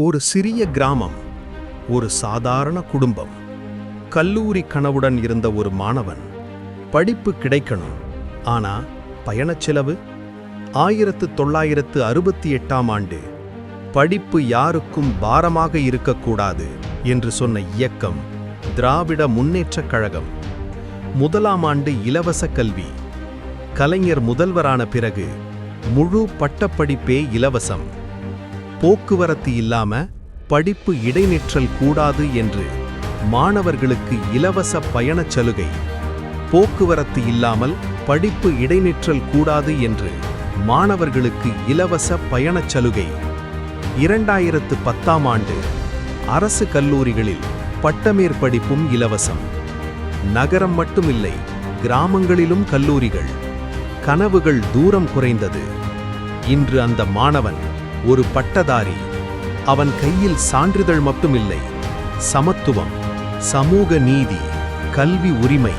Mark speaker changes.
Speaker 1: ஒரு சிறிய கிராமம், ஒரு சாதாரண குடும்பம். கல்லூரி கனவுடன் இருந்த ஒரு மாணவன். படிப்பு கிடைக்கணும், ஆனா பயணச் செலவு. 1968ஆம் ஆண்டு படிப்பு யாருக்கும் பாரமாக இருக்கக்கூடாது என்று சொன்ன இயக்கம் திராவிட முன்னேற்றக் கழகம். முதலாம் ஆண்டு இலவச கல்வி. கலைஞர் முதல்வரான பிறகு முழு பட்டப்படிப்பே இலவசம். போக்குவரத்து இல்லாம படிப்பு இடைநிற்றல் கூடாது என்று மாணவர்களுக்கு இலவச பயணச் சலுகை. போக்குவரத்து இல்லாமல் படிப்பு இடைநிற்றல் கூடாது என்று மாணவர்களுக்கு இலவச பயணச் சலுகை. 2010ஆம் ஆண்டு அரசு கல்லூரிகளில் பட்டமேற்படிப்பும் இலவசம். நகரம் மட்டுமில்லை, கிராமங்களிலும் கல்லூரிகள். கனவுகள் தூரம் குறைந்தது. இன்று அந்த மாணவன் ஒரு பட்டதாரி. அவன் கையில் சான்றிதழ் மட்டுமில்லை, சமத்துவம், சமூக நீதி, கல்வி உரிமை.